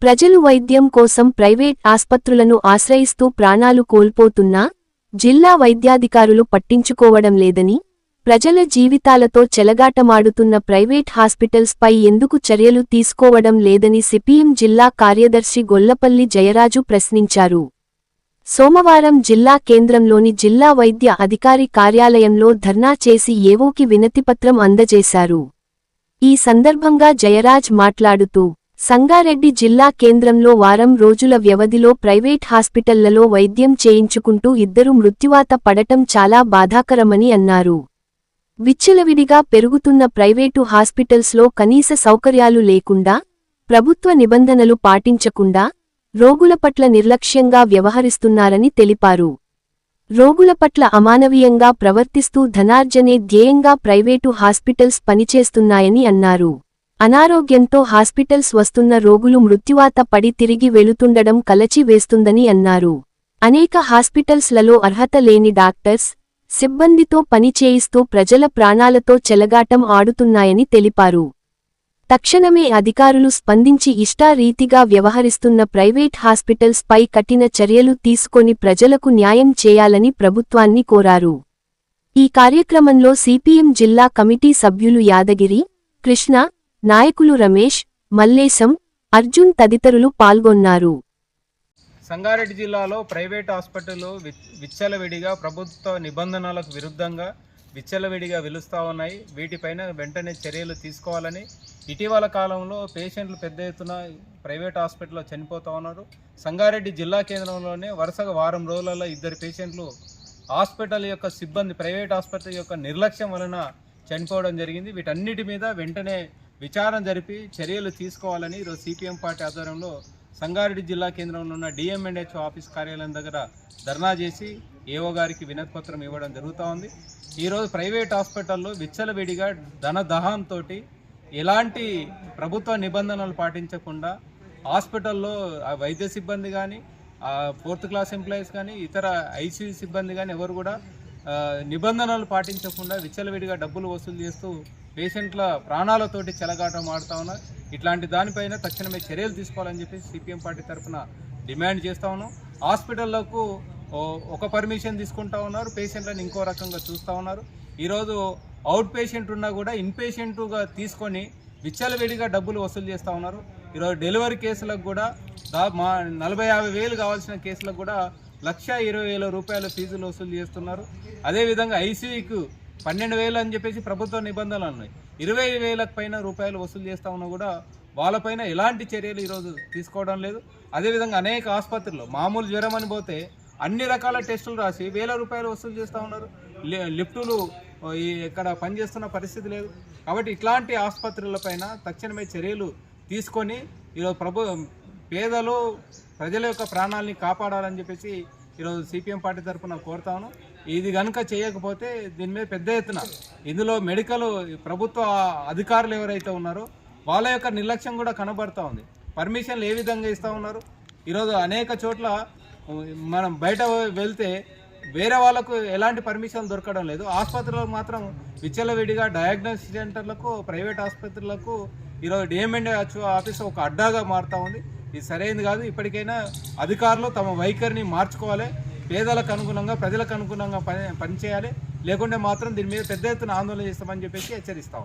ప్రజలు వైద్యం కోసం ప్రైవేట్ ఆస్పత్రులను ఆశ్రయిస్తూ ప్రాణాలు కోల్పోతున్నా జిల్లా వైద్యాధికారులు పట్టించుకోవడం లేదని, ప్రజల జీవితాలతో చెలగాటమాడుతున్న ప్రైవేట్ హాస్పిటల్స్ పై ఎందుకు చర్యలు తీసుకోవడం లేదని సిపిఎం జిల్లా కార్యదర్శి గొల్లపల్లి జయరాజు ప్రశ్నించారు. సోమవారం జిల్లా కేంద్రంలోని జిల్లా వైద్య అధికారి కార్యాలయంలో ధర్నా చేసి ఏవోకి వినతిపత్రం అందజేశారు. ఈ సందర్భంగా జయరాజ్ మాట్లాడుతూ, సంగారెడ్డి జిల్లా కేంద్రంలో వారం రోజుల వ్యవధిలో ప్రైవేట్ హాస్పిటళ్లలో వైద్యం చేయించుకుంటూ ఇద్దరు మృత్యువాత పడటం చాలా బాధాకరమని అన్నారు. విచ్చలవిడిగా పెరుగుతున్న ప్రైవేటు హాస్పిటల్స్లో కనీస సౌకర్యాలు లేకుండా, ప్రభుత్వ నిబంధనలు పాటించకుండా, రోగుల పట్ల నిర్లక్ష్యంగా వ్యవహరిస్తున్నారని తెలిపారు. రోగుల పట్ల అమానవీయంగా ప్రవర్తిస్తూ ధనార్జనే ధ్యేయంగా ప్రైవేటు హాస్పిటల్స్ పనిచేస్తున్నాయని అన్నారు. అనారోగ్యంతో హాస్పిటల్స్ వస్తున్న రోగులు మృత్యువాత పడి తిరిగి వెళుతుండడం కలచి వేస్తుందని అన్నారు. అనేక హాస్పిటల్స్లలో అర్హత లేని డాక్టర్స్, సిబ్బందితో పనిచేయిస్తూ ప్రజల ప్రాణాలతో చెలగాటం ఆడుతున్నాయని తెలిపారు. తక్షణమే అధికారులు స్పందించి ఇష్టారీతిగా వ్యవహరిస్తున్న ప్రైవేట్ హాస్పిటల్స్ పై కఠిన చర్యలు తీసుకొని ప్రజలకు న్యాయం చేయాలని ప్రభుత్వాన్ని కోరారు. ఈ కార్యక్రమంలో సిపిఎం జిల్లా కమిటీ సభ్యులు యాదగిరి, కృష్ణ, నాయకులు రమేష్, మల్లేశం, అర్జున్ తదితరులు పాల్గొన్నారు. సంగారెడ్డి జిల్లాలో ప్రైవేట్ హాస్పిటళ్లు విచ్చలవిడిగా ప్రభుత్వ నిబంధనలకు విరుద్ధంగా విచ్చలవిడిగా వెలుస్తూ ఉన్నాయి. వీటిపైన వెంటనే చర్యలు తీసుకోవాలని, ఇటీవల కాలంలో పేషెంట్లు పెద్ద ఎత్తున ప్రైవేట్ హాస్పిటల్లో చనిపోతూ ఉన్నారు. సంగారెడ్డి జిల్లా కేంద్రంలోనే వరుసగా వారం రోజులలో ఇద్దరు పేషెంట్లు హాస్పిటల్ యొక్క సిబ్బంది, ప్రైవేట్ హాస్పిటల్ యొక్క నిర్లక్ష్యం వలన చనిపోవడం జరిగింది. వీటన్నిటి మీద వెంటనే విచారణ జరిపి చర్యలు తీసుకోవాలని ఈరోజు సిపిఎం పార్టీ ఆధ్వర్యంలో సంగారెడ్డి జిల్లా కేంద్రంలో ఉన్న డిఎంఎన్హెచ్ఓ ఆఫీస్ కార్యాలయం దగ్గర ధర్నా చేసి ఏఓ గారికి వినతిపత్రం ఇవ్వడం జరుగుతూ ఉంది. ఈరోజు ప్రైవేట్ హాస్పిటల్లో విచ్చలవిడిగా ధనదహంతో ఎలాంటి ప్రభుత్వ నిబంధనలు పాటించకుండా హాస్పిటల్లో వైద్య సిబ్బంది కానీ, 4th క్లాస్ ఎంప్లాయీస్ కానీ, ఇతర ఐసీయూ సిబ్బంది కానీ ఎవరు కూడా నిబంధనలు పాటించకుండా విచ్చలవిడిగా డబ్బులు వసూలు చేస్తూ పేషెంట్ల ప్రాణాలతోటి చెలగాటం ఆడుతూ ఉన్నారు. ఇట్లాంటి దానిపైన తక్షణమే చర్యలు తీసుకోవాలని చెప్పి సిపిఎం పార్టీ తరఫున డిమాండ్ చేస్తూ ఉన్నాం. హాస్పిటళ్లకు ఒక పర్మిషన్ తీసుకుంటా ఉన్నారు, పేషెంట్లను ఇంకో రకంగా చూస్తూ ఉన్నారు. ఈరోజు అవుట్ పేషెంట్ ఉన్నా కూడా ఇన్ పేషెంట్గా తీసుకొని విచ్చలవిడిగా డబ్బులు వసూలు చేస్తూ ఉన్నారు. ఈరోజు డెలివరీ కేసులకు కూడా 40-50 వేలు కావాల్సిన కేసులకు కూడా 1,20,000 రూపాయల ఫీజులు వసూలు చేస్తున్నారు. అదేవిధంగా ఐసీయూకు 12,000 అని చెప్పేసి ప్రభుత్వ నిబంధనలు ఉన్నాయి. 20,000 పైన రూపాయలు వసూలు చేస్తూ ఉన్నా కూడా వాళ్ళపైన ఎలాంటి చర్యలు ఈరోజు తీసుకోవడం లేదు. అదేవిధంగా అనేక ఆసుపత్రుల్లో మామూలు జ్వరం అని పోతే అన్ని రకాల టెస్టులు రాసి 1,000 రూపాయలు వసూలు చేస్తూ ఉన్నారు. లిఫ్టులు ఇక్కడ పనిచేస్తున్న పరిస్థితి లేదు. కాబట్టి ఇట్లాంటి ఆసుపత్రులపైన తక్షణమే చర్యలు తీసుకొని ఈరోజు పేదలు ప్రజల యొక్క ప్రాణాలని కాపాడాలని చెప్పేసి ఈరోజు సిపిఎం పార్టీ తరఫున కోరుతాను. ఇది కనుక చేయకపోతే దీని మీద పెద్ద ఎత్తున ఇందులో మెడికల్ ప్రభుత్వ అధికారులు ఎవరైతే ఉన్నారో వాళ్ళ యొక్క నిర్లక్ష్యం కూడా కనబడుతూ ఉంది. పర్మిషన్లు ఏ విధంగా ఇస్తూ ఉన్నారు. ఈరోజు అనేక చోట్ల మనం బయట వెళ్తే వేరే వాళ్ళకు ఎలాంటి పర్మిషన్ దొరకడం లేదు. ఆసుపత్రులకు మాత్రం విచ్చలవిడిగా డయాగ్నోసిస్ సెంటర్లకు, ప్రైవేట్ ఆసుపత్రులకు ఈరోజు డిఎంఎన్హెచ్ఓ ఆఫీస్ ఒక అడ్డాగా మారుతూ ఉంది. ఇది సరైనది కాదు. ఇప్పటికైనా అధికారులు తమ వైఖరిని మార్చుకోవాలి. పేదలకు అనుగుణంగా, ప్రజలకు అనుగుణంగా పనిచేయాలి. లేకుంటే మాత్రం దీని మీద పెద్ద ఎత్తున ఆందోళన చేస్తామని చెప్పేసి హెచ్చరిస్తాం.